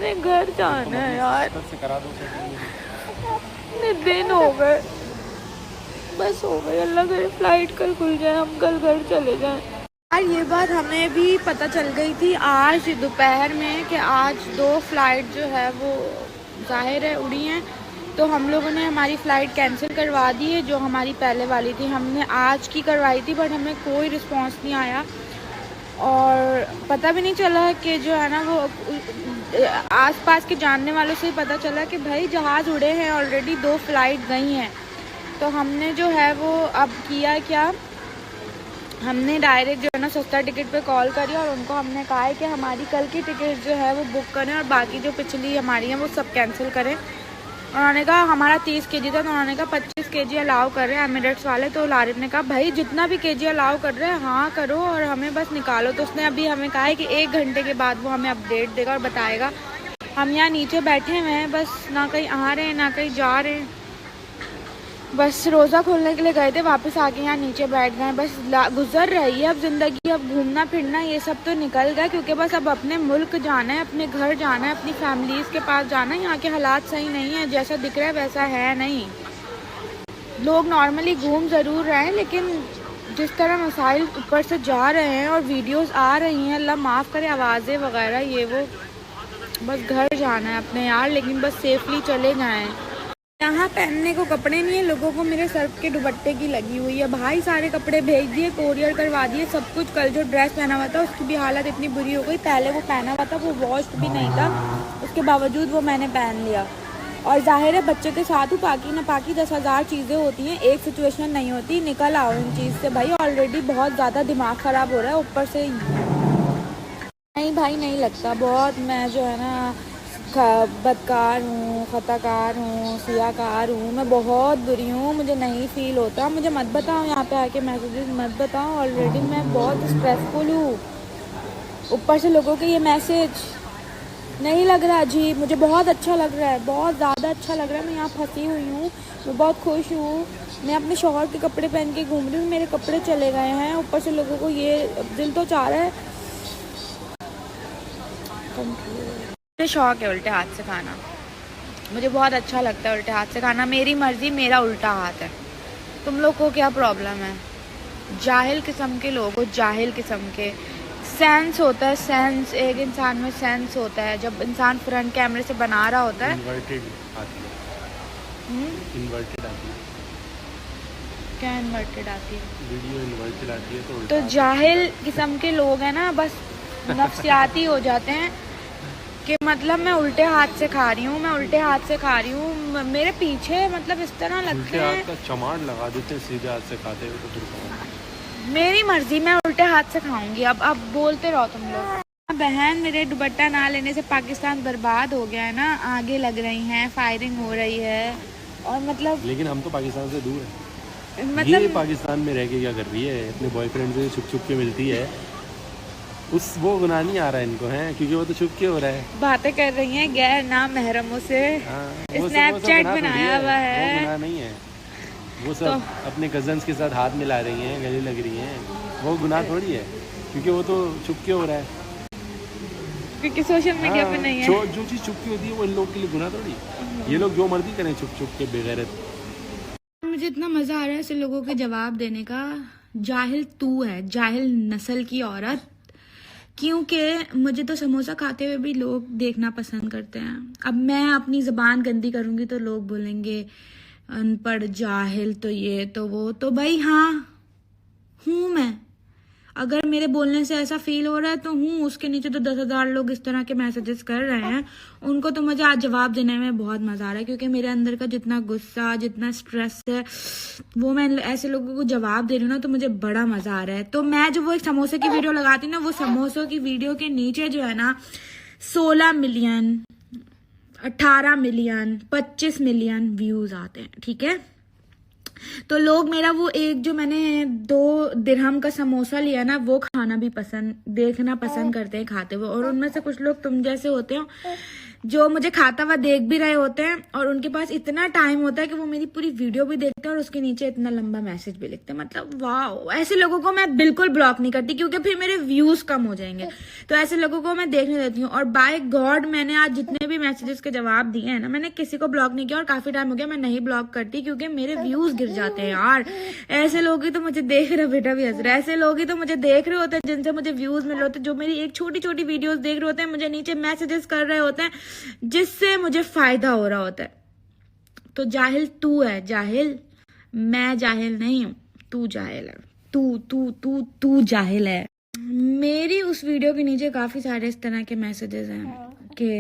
अपने घर जाना है यार, इतने दिन हो गए, बस हो गई। अल्लाह करे फ्लाइट कल खुल जाए, हम कल घर चले जाएं। यार ये बात हमें भी पता चल गई थी आज दोपहर में कि आज 2 फ्लाइट जो है वो जाहिर है उड़ी हैं। तो हम लोगों ने हमारी फ़्लाइट कैंसिल करवा दी है, जो हमारी पहले वाली थी हमने आज की करवाई थी, बट हमें कोई रिस्पांस नहीं आया और पता भी नहीं चला कि जो है ना वो आसपास के जानने वालों से ही पता चला कि भाई जहाज़ उड़े हैं ऑलरेडी, 2 फ्लाइट गई हैं। तो हमने जो है वो अब किया क्या, हमने डायरेक्ट जो है ना सस्ता टिकट पे कॉल करी और उनको हमने कहा है कि हमारी कल की टिकट जो है वो बुक करें और बाकी जो पिछली हमारी हैं वो सब कैंसिल करें। उन्होंने कहा हमारा 30 kg था, तो उन्होंने कहा 25 kg अलाउ कर रहे हैं एमिरेट्स वाले। तो लारिफ ने कहा भाई जितना भी kg अलाउ कर रहे हैं हाँ करो और हमें बस निकालो। तो उसने अभी हमें कहा है कि 1 घंटे के बाद वो हमें अपडेट देगा और बताएगा। हम यहाँ नीचे बैठे हुए हैं, बस ना कहीं आ रहे हैं ना कहीं जा रहे हैं, बस रोज़ा खोलने के लिए गए थे, वापस आके यहाँ नीचे बैठ गए। बस गुजर रही है अब ज़िंदगी, अब घूमना फिरना ये सब तो निकल गया, क्योंकि बस अब अपने मुल्क जाना है, अपने घर जाना है, अपनी फैमिलीज़ के पास जाना है। यहाँ के हालात सही नहीं है, जैसा दिख रहा है वैसा है नहीं। लोग नॉर्मली घूम ज़रूर रहे हैं, लेकिन जिस तरह मसाइल ऊपर से जा रहे हैं और वीडियोज़ आ रही हैं, अल्लाह माफ़ करे, आवाज़ें वगैरह ये वो, बस घर जाना है अपने यार, लेकिन बस सेफली चले जाएँ। यहाँ पहनने को कपड़े नहीं है लोगों को, मेरे सर्फ के दुपट्टे की लगी हुई है भाई, सारे कपड़े भेज दिए, कोरियर करवा दिए सब कुछ। कल जो ड्रेस पहना हुआ था उसकी भी हालत इतनी बुरी हो गई, पहले वो पहना हुआ था वो वॉश्ड भी नहीं था, उसके बावजूद वो मैंने पहन लिया। और जाहिर है बच्चे के साथ ही पाकी ना पाकी 10,000 चीज़ें होती हैं, एक सिचुएशन नहीं होती। निकल आओ इन चीज़ से भाई, ऑलरेडी बहुत ज़्यादा दिमाग ख़राब हो रहा है ऊपर से। नहीं भाई नहीं लगता, बहुत मैं जो है ना बदकार हूँ, ख़ताकार हूँ, सियाकार हूँ, मैं बहुत बुरी हूँ, मुझे नहीं फ़ील होता। मुझे मत बताओ यहाँ पे आके मैसेजेस मत बताओ, ऑलरेडी मैं बहुत स्ट्रेसफुल हूँ, ऊपर से लोगों के ये मैसेज नहीं लग रहा अजीब, मुझे बहुत अच्छा लग रहा है, बहुत ज़्यादा अच्छा लग रहा है। मैं यहाँ फंसी हुई हूँ, मैं बहुत खुश हूँ, मैं अपने शौहर के कपड़े पहन के घूम रही हूँ, मेरे कपड़े चले गए हैं, ऊपर से लोगों को ये दिल तो चाह रहा है। मुझे शौक है उल्टे हाथ से खाना, मुझे बहुत अच्छा लगता है उल्टे हाथ से खाना, मेरी मर्ज़ी, मेरा उल्टा हाथ है। तुम लोग को क्या प्रॉब्लम है? जाहिल किस्म के लोग हो, जाहिल किस्म के। सेंस होता है, सेंस एक इंसान में सेंस होता है, जब इंसान फ्रंट कैमरे से बना रहा होता है। इन्वर्टेड आती है, इन्वर्टेड आती है। क्या इन्वर्टेड आती है? वीडियो इन्वर्टेड आती है तो जाहिल किस्म के लोग हैं ना, बस नफ्सियाती हो जाते हैं कि मतलब मैं उल्टे हाथ से खा रही हूँ, मैं उल्टे हाथ से खा रही हूँ, मेरे पीछे मतलब इस तरह लगते हैं, उल्टे हाथ का चमार लगा देते हैं सीधे हाथ से खाते हुए। तो फिर मेरी मर्जी, मैं उल्टे हाथ से खाऊंगी। अब बोलते रहो तुम लोग। बहन मेरे दुपट्टा ना लेने से पाकिस्तान बर्बाद हो गया है ना, आगे लग रही हैं, फायरिंग हो रही है और मतलब, लेकिन हम तो पाकिस्तान से दूर है, मतलब ये पाकिस्तान में रह के क्या कर रही है, अपने बॉयफ्रेंड से छुप छुप के मिलती है, उस वो गुनाह नहीं आ रहा है इनको, है क्योंकि वो तो छुप के हो रहा है, बातें कर रही हैं गैर नाम महरमों से, स्नैपचैट बनाया हुआ है, वो गुनाह नहीं है, वो सब तो अपने कजन्स के साथ हाथ मिला रही हैं, गले लग रही हैं, वो गुनाह थोड़ी है, क्योंकि वो तो छुप के हो रहा है, क्योंकि सोशल मीडिया पे नहीं है। जो चीज़ छुप के होती है वो इन लोग के लिए गुनाह थोड़ी, ये लोग जो मर्जी करें छुप छुप के बेगैरत। मुझे इतना मजा आ रहा है ऐसे लोगों के जवाब देने का। जाहिल तू है, जाहिल नस्ल की औरत, क्योंकि मुझे तो समोसा खाते हुए भी लोग देखना पसंद करते हैं। अब मैं अपनी ज़बान गंदी करूंगी तो लोग बोलेंगे अनपढ़, जाहिल, तो ये तो वो, तो भाई हाँ हूँ मैं, अगर मेरे बोलने से ऐसा फील हो रहा है तो हूँ, उसके नीचे तो 10,000 लोग इस तरह के मैसेजेस कर रहे हैं, उनको तो मुझे आज जवाब देने में बहुत मजा आ रहा है, क्योंकि मेरे अंदर का जितना गुस्सा, जितना स्ट्रेस है, वो मैं ऐसे लोगों को जवाब दे रही हूँ ना, तो मुझे बड़ा मजा आ रहा है। तो मैं जो वो एक समोसे की वीडियो लगाती हूँ ना, वो समोसों की वीडियो के नीचे जो है ना 16 मिलियन, 18 मिलियन, 25 मिलियन व्यूज आते हैं, ठीक है। तो लोग मेरा वो एक जो मैंने 2 दिरहम का समोसा लिया ना, वो खाना भी देखना पसंद करते हैं खाते हुए, और उनमें से कुछ लोग तुम जैसे होते हो जो मुझे खाता हुआ देख भी रहे होते हैं और उनके पास इतना टाइम होता है कि वो मेरी पूरी वीडियो भी देखते हैं और उसके नीचे इतना लंबा मैसेज भी लिखते हैं। मतलब वाह, ऐसे लोगों को मैं बिल्कुल ब्लॉक नहीं करती क्योंकि फिर मेरे व्यूज कम हो जाएंगे। तो ऐसे लोगों को मैं देखने देती हूँ। और बाय गॉड मैंने आज जितने भी मैसेजेस के जवाब दिए हैं ना, मैंने किसी को ब्लॉक नहीं किया और काफी टाइम हो गया मैं नहीं ब्लॉक करती क्योंकि मेरे व्यूज गिर जाते हैं यार। ऐसे लोग ही तो मुझे देख रहे, बेटा भी हंस रहा है, ऐसे लोग ही तो मुझे देख रहे होते हैं जिनसे मुझे व्यूज मिल रहे होते हैं, जो मेरी एक छोटी छोटी वीडियोस देख रहे होते हैं, मुझे नीचे मैसेजेस कर रहे होते हैं जिससे मुझे फायदा हो रहा होता है। तो जाहिल तू है, जाहिल मैं जाहिल नहीं हूं, तू जाहिल है, तू तू तू तू जाहिल है। मेरी उस वीडियो के नीचे काफी सारे इस तरह के मैसेजेस हैं कि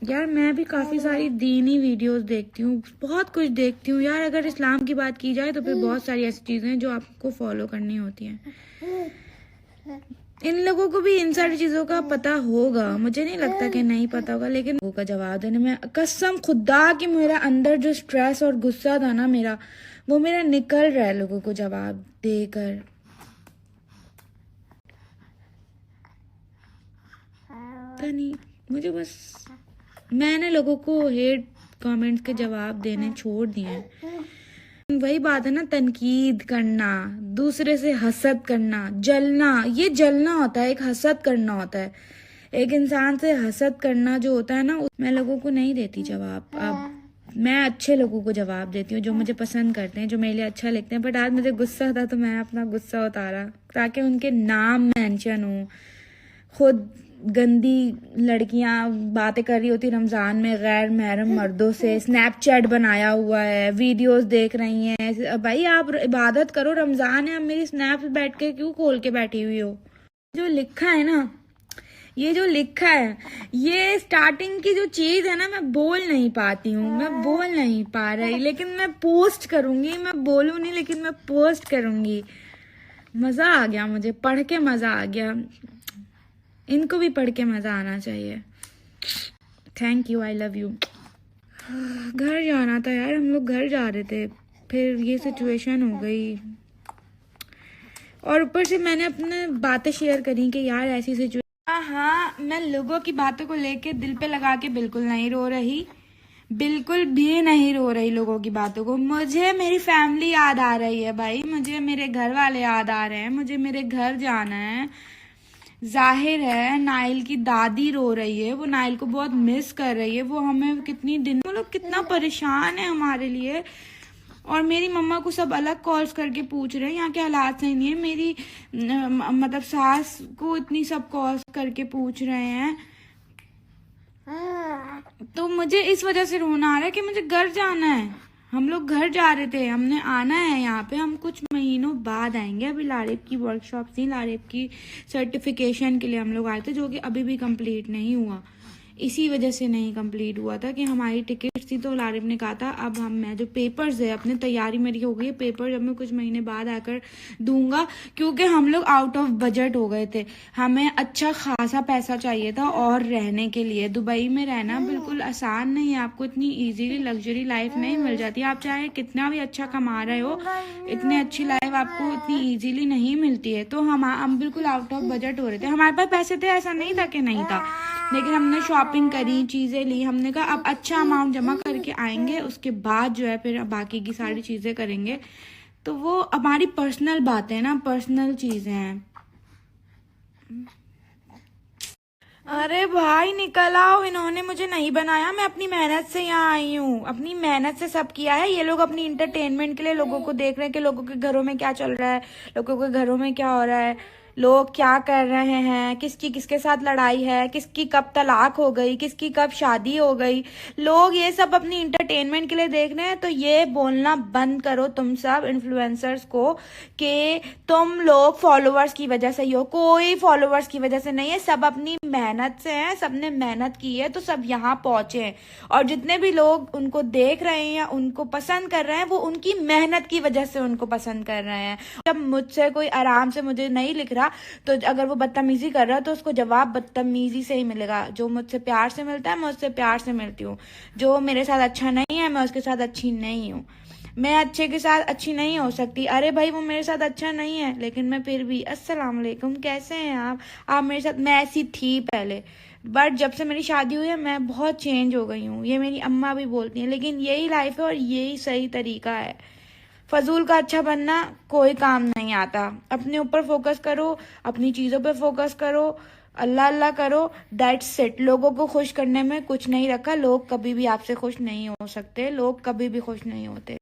यार मैं भी काफी सारी दीनी वीडियोस देखती हूँ, बहुत कुछ देखती हूँ यार। अगर इस्लाम की बात की जाए तो फिर बहुत सारी ऐसी चीजें हैं जो आपको फॉलो करनी होती हैं। इन लोगों को भी इन सारी चीजों का पता होगा, मुझे नहीं लगता कि नहीं पता होगा, लेकिन लोगों का जवाब देने में कसम खुदा कि मेरा अंदर जो स्ट्रेस और गुस्सा था ना मेरा, वो मेरा निकल रहा है लोगों को जवाब देकर। पता नहीं, मुझे बस मैंने लोगों को हेट कमेंट्स के जवाब देने छोड़ दिए हैं। वही बात है ना, तनकीद करना, दूसरे से हसद करना, जलना, ये जलना होता है, एक हसद करना होता है। एक इंसान से हसद करना जो होता है ना, मैं लोगों को नहीं देती जवाब। अब मैं अच्छे लोगों को जवाब देती हूँ जो मुझे पसंद करते हैं, जो मेरे लिए अच्छा लिखते हैं। बट आज मुझे गुस्सा था तो मैं अपना गुस्सा उतारा ताकि उनके नाम मेंशन हो। खुद गंदी लड़कियां बातें कर रही होती रमजान में गैर महरम मर्दों से, स्नैपचैट बनाया हुआ है, वीडियोस देख रही हैं। भाई आप इबादत करो, रमजान है, अब मेरी स्नैप बैठ के क्यों खोल के बैठी हुई हो। जो लिखा है ना, ये जो लिखा है, ये स्टार्टिंग की जो चीज है ना, मैं बोल नहीं पाती हूँ, मैं बोल नहीं पा रही, लेकिन मैं पोस्ट करूंगी। मैं बोलूँ नहीं लेकिन मैं पोस्ट करूंगी। मजा आ गया, मुझे पढ़ के मजा आ गया। इनको भी पढ़ के मजा आना चाहिए। Thank you, I love you. घर जाना था यार, हम लोग घर जा रहे थे, फिर ये सिचुएशन हो गई। और ऊपर से मैंने अपने बातें शेयर करी कि यार ऐसी सिचुएशन। हाँ, मैं लोगों की बातों को लेके दिल पे लगा के बिल्कुल नहीं रो रही, बिल्कुल भी नहीं रो रही लोगों की बातों को। मुझे मेरी फैमिली याद आ रही है भाई, मुझे मेरे घर वाले याद आ रहे हैं, मुझे मेरे घर जाना है। जाहिर है नाइल की दादी रो रही है, वो नाइल को बहुत मिस कर रही है, वो हमें कितनी दिन, वो लोग कितना परेशान है हमारे लिए। और मेरी मम्मा को सब अलग कॉल्स करके पूछ रहे हैं, यहाँ के हालात सही नहीं है। मेरी मतलब सास को इतनी सब कॉल्स करके पूछ रहे हैं। तो मुझे इस वजह से रोना आ रहा है कि मुझे घर जाना है। हम लोग घर जा रहे थे, हमने आना है यहाँ पे, हम कुछ महीनों बाद आएंगे। अभी लारेब की वर्कशॉप थी, लारेब की सर्टिफिकेशन के लिए हम लोग आए थे, जो कि अभी भी कंप्लीट नहीं हुआ। इसी वजह से नहीं कंप्लीट हुआ था कि हमारी टिकट थी। तो लारिब ने कहा था अब मैं जो पेपर्स है अपने, तैयारी मेरी हो गई है, पेपर जब मैं कुछ महीने बाद आकर दूंगा, क्योंकि हम लोग आउट ऑफ बजट हो गए थे। हमें अच्छा खासा पैसा चाहिए था और रहने के लिए। दुबई में रहना बिल्कुल आसान नहीं है, आपको इतनी इजीली लग्जरी लाइफ नहीं मिल जाती। आप चाहे कितना भी अच्छा कमा रहे हो, इतनी अच्छी लाइफ आपको इतनी इजीली नहीं मिलती है। तो हम बिल्कुल आउट ऑफ बजट हो रहे थे। हमारे पास पैसे थे, ऐसा नहीं था कि नहीं था, लेकिन हमने शॉपिंग करी, चीजें ली। हमने कहा अब अच्छा अमाउंट जमा करके आएंगे, उसके बाद जो है फिर बाकी की सारी चीजें करेंगे। तो वो हमारी पर्सनल बातें ना, पर्सनल चीजें हैं। अरे भाई निकल आओ, इन्होंने मुझे नहीं बनाया, मैं अपनी मेहनत से यहाँ आई हूँ, अपनी मेहनत से सब किया है। ये लोग अपनी इंटरटेनमेंट के लिए लोगों को देख रहे हैं कि लोगों के घरों में क्या चल रहा है, लोगों के घरों में क्या हो रहा है, लोग क्या कर रहे हैं, किसकी किसके साथ लड़ाई है, किसकी कब तलाक हो गई, किसकी कब शादी हो गई। लोग ये सब अपनी इंटरटेनमेंट के लिए देख रहे हैं। तो ये बोलना बंद करो तुम सब इन्फ्लुएंसर्स को कि तुम लोग फॉलोअर्स की वजह से ही हो। कोई फॉलोअर्स की वजह से नहीं है, सब अपनी मेहनत से है, सबने मेहनत की है तो सब यहाँ पहुंचे हैं। और जितने भी लोग उनको देख रहे हैं या उनको पसंद कर रहे हैं, वो उनकी मेहनत की वजह से उनको पसंद कर रहे हैं। जब मुझसे कोई आराम से मुझे नहीं लिख रहा, तो अगर वो बदतमीजी कर रहा है तो उसको जवाब बदतमीजी से ही मिलेगा। जो मुझसे प्यार से मिलता है मैं उससे प्यार से मिलती हूँ, जो मेरे साथ अच्छा नहीं है मैं उसके साथ अच्छी नहीं हूँ। मैं अच्छे के साथ अच्छी नहीं हो सकती। अरे भाई वो मेरे साथ अच्छा नहीं है, लेकिन मैं फिर भी अस्सलाम वालेकुम कैसे हैं आप मेरे साथ। मैं ऐसी थी पहले, बट जब से मेरी शादी हुई है मैं बहुत चेंज हो गई हूँ, ये मेरी अम्मा भी बोलती हैं। लेकिन यही लाइफ है और यही सही तरीका है। फजूल का अच्छा बनना कोई काम नहीं आता। अपने ऊपर फोकस करो, अपनी चीज़ों पे फोकस करो, अल्लाह अल्लाह करो, दैट्स इट। लोगों को खुश करने में कुछ नहीं रखा। लोग कभी भी आपसे खुश नहीं हो सकते, लोग कभी भी खुश नहीं होते।